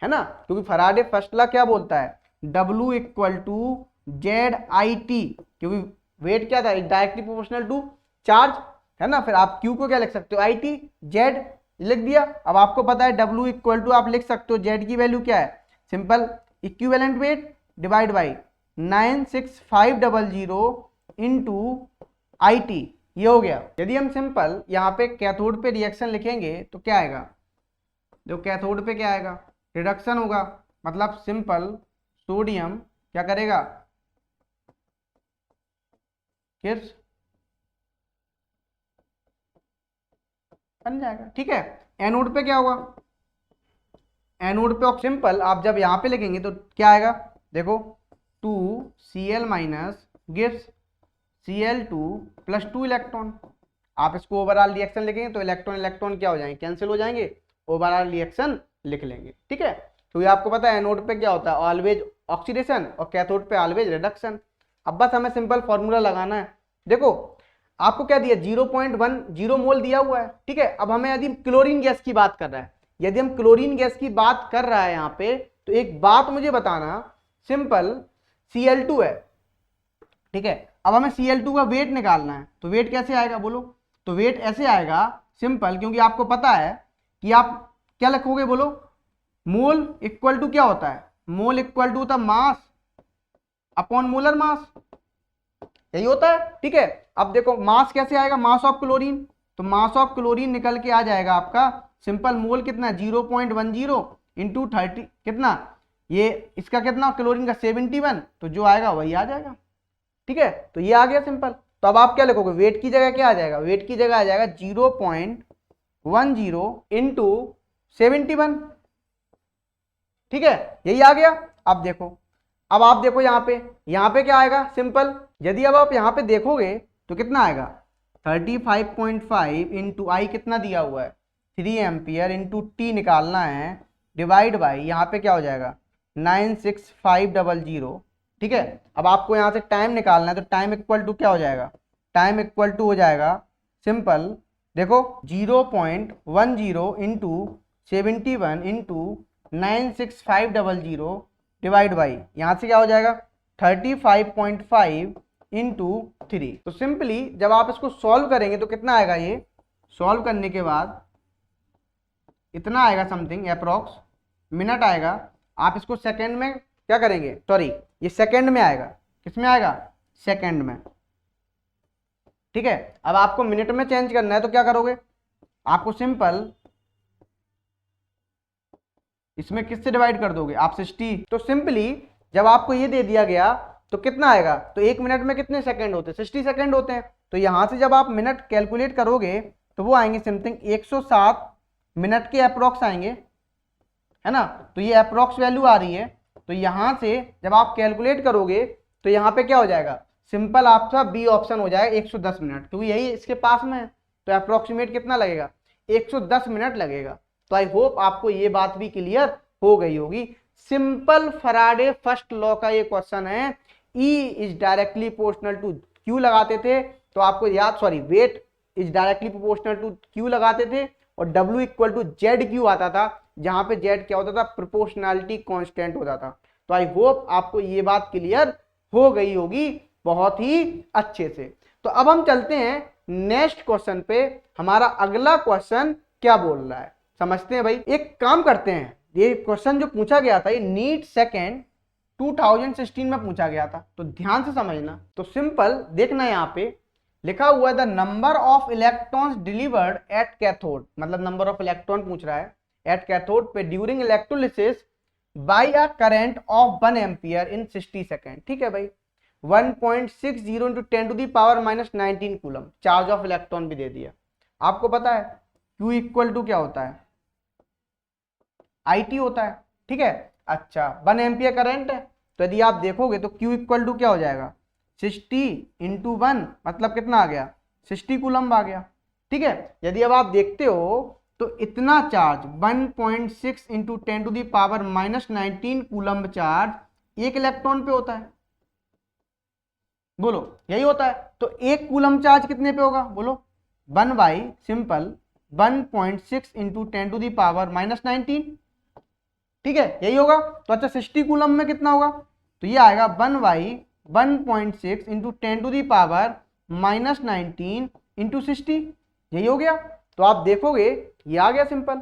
ना, क्योंकि फैराडे फर्स्ट लॉ क्या बोलता है, W इक्वल टू ZIT, क्योंकि वेट क्या था डायरेक्टली प्रोपोर्शनल टू चार्ज, है ना। फिर आप Q को क्या लिख सकते हो IT, Z लिख दिया। अब आपको पता है W इक्वल टू आप लिख सकते हो Z की वैल्यू क्या है, simple equivalent weight divide by 96500 into IT, ये हो गया। यदि हम सिंपल यहाँ पे कैथोड पे रिएक्शन लिखेंगे तो क्या आएगा, देखो कैथोड पे क्या आएगा, रिडक्शन होगा, मतलब सिंपल सोडियम क्या करेगा, किर्स बन जाएगा। ठीक है, एनोड पे क्या होगा, एनोड पे सिंपल आप जब यहाँ पे लिखेंगे तो क्या आएगा, देखो 2Cl minus gives Cl2 + 2 electron. आप इसको ओवरऑल रिएक्शन लिखेंगे तो इलेक्ट्रॉन इलेक्ट्रॉन क्या हो जाएंगे, कैंसिल हो जाएंगे, ओवरऑल रिएक्शन लिख लेंगे। ठीक है, क्योंकि आपको पता है एनोड पे क्या होता है, ऑलवेज ऑक्सीडेशन और कैथोड पे ऑलवेज रिडक्शन। अब बस हमें सिंपल फॉर्मूला लगाना है। देखो आपको क्या दिया, 0.10 मोल दिया हुआ है, ठीक है। अब हमें यदि क्लोरीन गैस की बात कर रहा है, यदि हम क्लोरीन गैस की बात कर रहा है यहाँ पे, तो एक बात मुझे बताना, सिंपल Cl2 है, ठीक है। अब हमें Cl2 का वेट निकालना है, तो वेट कैसे आएगा बोलो, तो वेट ऐसे आएगा सिंपल, क्योंकि आपको पता है कि आप क्या लिखोगे बोलो, मोल इक्वल टू क्या होता है, मोल इक्वल टू होता मास अपॉन मोलर मास, यही होता है, ठीक है। अब देखो मास कैसे आएगा, मास ऑफ क्लोरीन, तो मास ऑफ क्लोरीन निकल के आ जाएगा आपका सिंपल मोल कितना, 0.10 इंटू 30 कितना, ये इसका कितना क्लोरीन का 71, तो जो आएगा वही आ जाएगा, ठीक है। तो ये आ गया सिंपल। तो अब आप क्या लिखोगे, वेट की जगह क्या आ जाएगा, वेट की जगह आ जाएगा 0.10 इंटू 71, ठीक है, यही आ गया। अब देखो, अब आप देखो यहाँ पे क्या आएगा सिंपल, यदि अब आप यहाँ पे देखोगे तो कितना आएगा, 35.5 इंटू आई कितना दिया हुआ है 3 एम्पियर इंटू टी निकालना है, डिवाइड बाई यहाँ पे क्या हो जाएगा 96500, ठीक है। अब आपको यहाँ से टाइम निकालना है, तो टाइम इक्वल टू क्या हो जाएगा, टाइम इक्वल टू हो जाएगा सिंपल, देखो 0.10 इंटू 71 इंटू 96500 डिवाइड बाई यहाँ से क्या हो जाएगा 35.5 इंटू 3। तो सिंपली जब आप इसको सॉल्व करेंगे तो कितना आएगा, ये सॉल्व करने के बाद इतना आएगा समथिंग अप्रोक्स मिनट आएगा। आप इसको सेकंड में क्या करेंगे, सॉरी ये सेकंड में आएगा, किस में आएगा, सेकंड में, ठीक है। अब आपको मिनट में चेंज करना है तो क्या करोगे, आपको सिंपल इसमें किससे डिवाइड कर दोगे आप 60। तो सिंपली जब आपको ये दे दिया गया तो कितना आएगा, तो एक मिनट में कितने सेकंड होते हैं, 60 सेकंड होते हैं। तो यहां से जब आप मिनट कैलकुलेट करोगे तो वो आएंगे समथिंग 107 मिनट के अप्रोक्स आएंगे, है ना। तो ये अप्रोक्स वैल्यू आ रही है, तो यहां से जब आप कैलकुलेट करोगे तो यहाँ पे क्या हो जाएगा, सिंपल आपका बी ऑप्शन हो जाएगा 110 मिनट, क्योंकि यही इसके पास में है। तो अप्रोक्सीमेट कितना लगेगा, 110 मिनट लगेगा। तो आई होप आपको ये बात भी क्लियर हो गई होगी। सिंपल फैराडे फर्स्ट लॉ का ये क्वेश्चन है, E is directly proportional to Q लगाते थे तो आपको याद, sorry weight is directly proportional to Q लगाते थे, और W इक्वल टू ZQ आता था, जहां पे Z क्या होता था, प्रोपोर्शनैलिटी कांस्टेंट होता था। तो आई होप आपको ये बात क्लियर हो गई होगी बहुत ही अच्छे से। तो अब हम चलते हैं नेक्स्ट क्वेश्चन पे। हमारा अगला क्वेश्चन क्या बोल रहा है समझते हैं भाई। एक काम करते हैं, ये क्वेश्चन जो पूछा गया था ये नीट सेकेंड 2016 में पूछा गया था, तो ध्यान से समझना। तो सिंपल देखना, यहाँ पे लिखा हुआ है the number of electrons delivered at cathode, मतलब नंबर ऑफ इलेक्ट्रॉन पूछ रहा है एट कैथोड पे during electrolysis by a current of 1 ampere in 60 second, ठीक है भाई। 1.60 into 10 to the power -19 coulomb charge of electron भी दे दिया। आपको पता है Q इक्वल टू क्या होता है, IT होता है, ठीक है। अच्छा 1 एम्पियर करंट है, तो यदि आप देखोगे तो Q इक्वल टू क्या हो जाएगा, 60 इंटू 1 मतलब कितना आ गया, 60 कूलम आ गया, ठीक है। यदि अब आप देखते हो तो इतना charge 1.6 into 10 to the power -19 coulomb charge एक इलेक्ट्रॉन पे होता है, बोलो यही होता है। तो एक कूलम चार्ज कितने पे होगा बोलो, 1 by simple 1.6 into 10 to the power -19, ठीक है यही होगा। तो अच्छा 60 कूलम में कितना होगा, तो ये आएगा 1 by 1.6 into 10 to the power -19 into 60, यही हो गया। तो आप देखोगे ये आ गया सिंपल।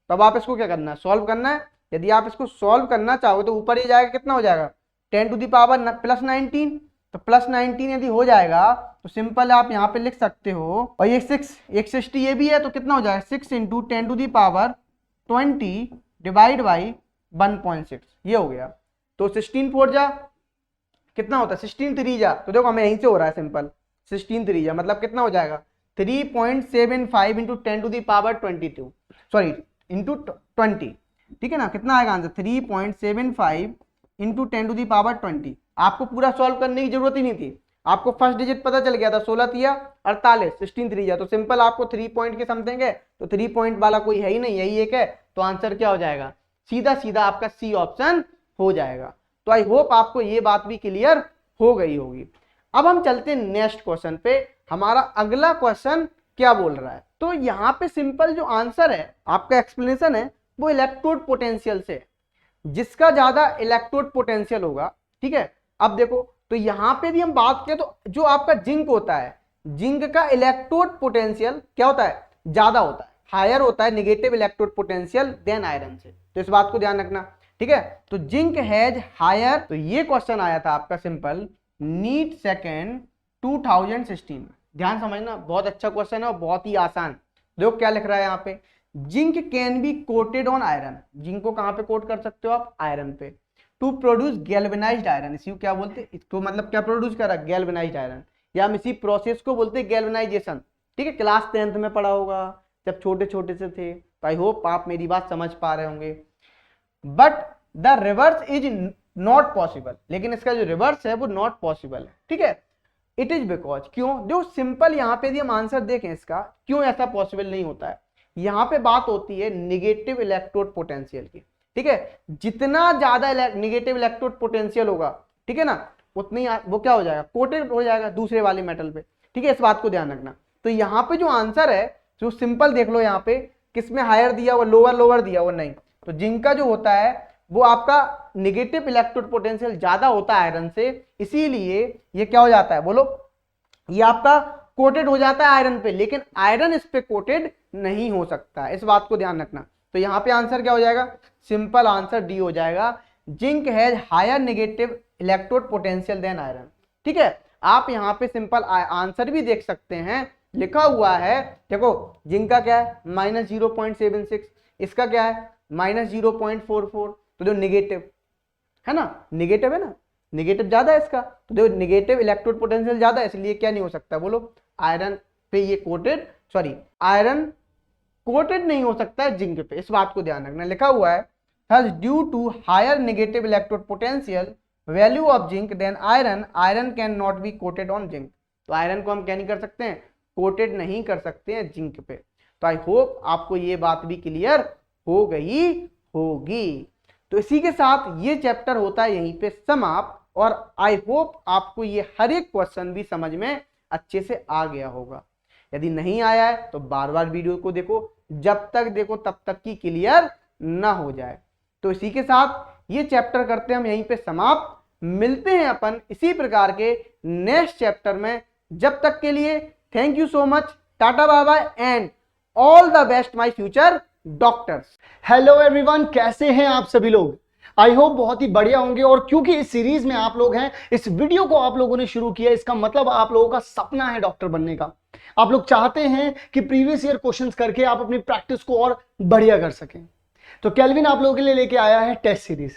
तब आप इसको क्या करना है, सॉल्व करना है। यदि आप इसको सॉल्व करना चाहो तो ऊपर ये जाएगा, कितना हो जाएगा 10 टू दी पावर +19, तो +19 यदि हो जाएगा तो सिंपल आप यहाँ पे लिख सकते हो, और ये 60 ये भी है, तो कितना हो जाएगा 6 into 10 to the power 20 divide by 1.6, ये हो गया। तो 16 4 जा कितना होता है, 16 3 जा, तो देखो हमें यहीं से हो रहा है सिंपल, 16 3 जा मतलब कितना हो जाएगा 3.75 into 10 to the power 22, sorry into 20, ठीक है ना। कितना आएगा answer 3.75 into 10 to the power 20। आपको पूरा सॉल्व करने की जरूरत ही नहीं थी, आपको फर्स्ट डिजिट पता चल गया था, 16 तिया 48, 16 3 जा, तो सिंपल आपको 3 पॉइंट के समथिंग है, तो 3 पॉइंट वाला कोई है ही नहीं, यही एक है, तो आंसर क्या हो जाएगा, सीधा सीधा आपका सी ऑप्शन हो जाएगा। तो आई होप आपको ये बात भी क्लियर हो गई होगी। अब हम चलते हैं नेक्स्ट क्वेश्चन पे। हमारा अगला क्वेश्चन क्या बोल रहा है, तो यहाँ पे सिंपल जो आंसर है आपका एक्सप्लेनेशन है वो इलेक्ट्रोड पोटेंशियल से है, जिसका ज्यादा इलेक्ट्रोड पोटेंशियल होगा। ठीक है, अब देखो तो यहाँ पे भी हम बात करें तो जो आपका जिंक होता है, जिंक का इलेक्ट्रोड पोटेंशियल क्या होता है, ज्यादा होता है, हायर होता है negative electrode potential than iron से। तो इस बात को ध्यान रखना। ठीक है, तो जिंक हैज हायर, तो ये क्वेश्चन आया था आपका सिंपल नीट सेकेंड 2016 में। ध्यान समझना, बहुत अच्छा क्वेश्चन है और बहुत ही आसान। देखो क्या लिख रहा है यहाँ पे, zinc can be coated on iron. Zinc को कहां पे कोट कर सकते हो आप, आयरन पे, टू प्रोड्यूस गैल्वेनाइज्ड आयरन। इसी को क्या बोलते हैं, इसको मतलब क्या प्रोड्यूस कर रहा है, गैल्वेनाइज्ड आयरन, या हम इसी प्रोसेस को बोलते हैं गैल्वेनाइजेशन। ठीक है, क्लास 10th में पढ़ा होगा जब छोटे छोटे से थे, तो आई होप आप मेरी बात समझ पा रहे होंगे। But the reverse is not possible, लेकिन इसका जो रिवर्स है वो नॉट पॉसिबल है। ठीक है, इट इज बिकॉज, क्यों, जो सिंपल यहाँ पे यदि हम आंसर देखें इसका क्यों ऐसा पॉसिबल नहीं होता है, यहाँ पे बात होती है निगेटिव इलेक्ट्रोड पोटेंशियल की। ठीक है, जितना ज्यादा निगेटिव इलेक्ट्रोड पोटेंशियल होगा, ठीक है ना, उतनी वो क्या हो जाएगा, कोटेड हो जाएगा दूसरे वाले मेटल पे। ठीक है, इस बात को ध्यान रखना। तो यहाँ पे जो आंसर है जो सिंपल देख लो, यहाँ पे किसमें हायर दिया हुआ, लोअर लोअर दिया हुआ, नहीं, तो जिंक का जो होता है वो आपका निगेटिव इलेक्ट्रोड पोटेंशियल ज्यादा होता है आयरन से, इसीलिए ये क्या हो जाता है, बोलो, ये आपका कोटेड हो जाता है आयरन पे, लेकिन आयरन इस पे कोटेड नहीं हो सकता। इस बात को ध्यान रखना। तो यहाँ पे आंसर क्या हो जाएगा, सिंपल आंसर डी हो जाएगा, zinc has higher negative electrode potential than iron. ठीक है, आप यहाँ पे सिंपल आंसर भी देख सकते हैं, लिखा हुआ है, देखो जिंक का क्या है -0.76, इसका क्या है -0.44, तो जो निगेटिव है ना, निगेटिव है ना, निगेटिव ज्यादा है इसका, तो देखो निगेटिव इलेक्ट्रोड पोटेंशियल ज्यादा है, इसलिए क्या नहीं हो सकता, बोलो, आयरन पे ये कोटेड, सॉरी आयरन कोटेड नहीं हो सकता है जिंक पे। इस बात को ध्यान रखना, लिखा हुआ है thus due to higher negative electrode potential value of zinc than iron can not be coated on zinc। तो आयरन को हम क्या नहीं कर सकते हैं, कोटेड नहीं कर सकते हैं जिंक पे। तो आई होप आपको ये बात भी क्लियर हो गई होगी। तो इसी के साथ ये चैप्टर होता है यहीं पे समाप्त, और आई होप आपको ये हर एक क्वेश्चन भी समझ में अच्छे से आ गया होगा। यदि नहीं आया है तो बार बार वीडियो को देखो, जब तक देखो तब तक की क्लियर ना हो जाए। तो इसी के साथ ये चैप्टर करते हैं हम यहीं पे समाप्त, मिलते हैं अपन इसी प्रकार के नेक्स्ट चैप्टर में। जब तक के लिए thank you so much, tata bye bye and all the best my future doctors. Hello everyone, कैसे हैं आप सभी लोग? आई होप बहुत ही बढ़िया होंगे। और क्योंकि इस सीरीज में आप लोग हैं, इस वीडियो को आप लोगों ने शुरू किया, इसका मतलब आप लोगों का सपना है डॉक्टर बनने का। आप लोग चाहते हैं कि प्रीवियस ईयर क्वेश्चंस करके आप अपनी प्रैक्टिस को और बढ़िया कर सकें। तो केल्विन आप लोगों के लिए लेके आया है टेस्ट सीरीज।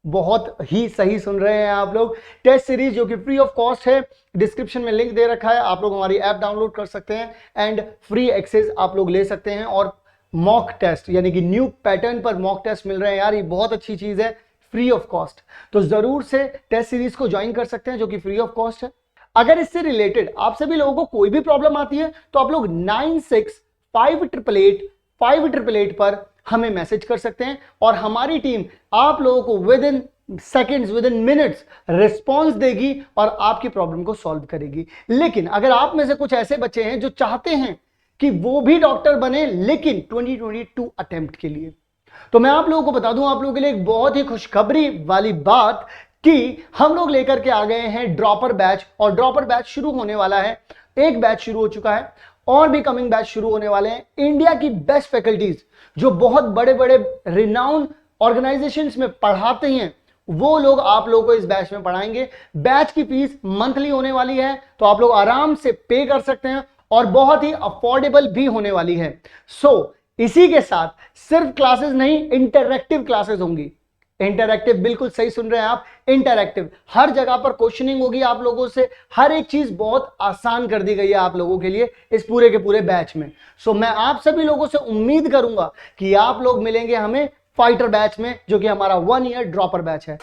बहुत ही सही सुन रहे हैं आप लोग, टेस्ट सीरीज जो कि फ्री ऑफ कॉस्ट है। डिस्क्रिप्शन में लिंक दे रखा है, आप लोग हमारी ऐप डाउनलोड कर सकते हैं एंड फ्री एक्सेस आप लोग ले सकते हैं। और मॉक टेस्ट यानी कि न्यू पैटर्न पर मॉक टेस्ट मिल रहे हैं यार, ये बहुत अच्छी चीज है, फ्री ऑफ कॉस्ट। तो जरूर से टेस्ट सीरीज को ज्वाइन कर सकते हैं जो कि फ्री ऑफ कॉस्ट है। अगर इससे रिलेटेड आप सभी लोगों को कोई भी प्रॉब्लम आती है तो आप लोग 9658885888 पर हमें मैसेज कर सकते हैं और हमारी टीम आप लोगों को with in seconds, with in minutes response देगी और आपकी प्रॉब्लम को सॉल्व करेगी। लेकिन अगर आप में से कुछ ऐसे बच्चे हैं जो चाहते हैं कि वो भी डॉक्टर बने लेकिन 2022 अटेम्प्ट के लिए, तो मैं आप लोगों को बता दूं, आप लोगों के लिए एक बहुत ही खुशखबरी वाली बात कि हम लोग लेकर के आ गए हैं ड्रॉपर बैच। और ड्रॉपर बैच शुरू होने वाला है, एक बैच शुरू हो चुका है और भी कमिंग बैच शुरू होने वाले हैं। इंडिया की बेस्ट फैकल्टीज जो बहुत बड़े बड़े रिनाउंड ऑर्गेनाइजेशंस में पढ़ाते हैं, वो लोग आप लोगों को इस बैच में पढ़ाएंगे। बैच की फीस मंथली होने वाली है, तो आप लोग आराम से पे कर सकते हैं और बहुत ही अफोर्डेबल भी होने वाली है। इसी के साथ सिर्फ क्लासेस नहीं, इंटरैक्टिव क्लासेस होंगी। इंटरैक्टिव, बिल्कुल सही सुन रहे हैं आप, इंटरैक्टिव। हर जगह पर क्वेश्चनिंग होगी आप लोगों से, हर एक चीज बहुत आसान कर दी गई है आप लोगों के लिए इस पूरे के पूरे बैच में। मैं आप सभी लोगों से उम्मीद करूंगा कि आप लोग मिलेंगे हमें फाइटर बैच में, जो कि हमारा 1 ईयर ड्रॉपर बैच है।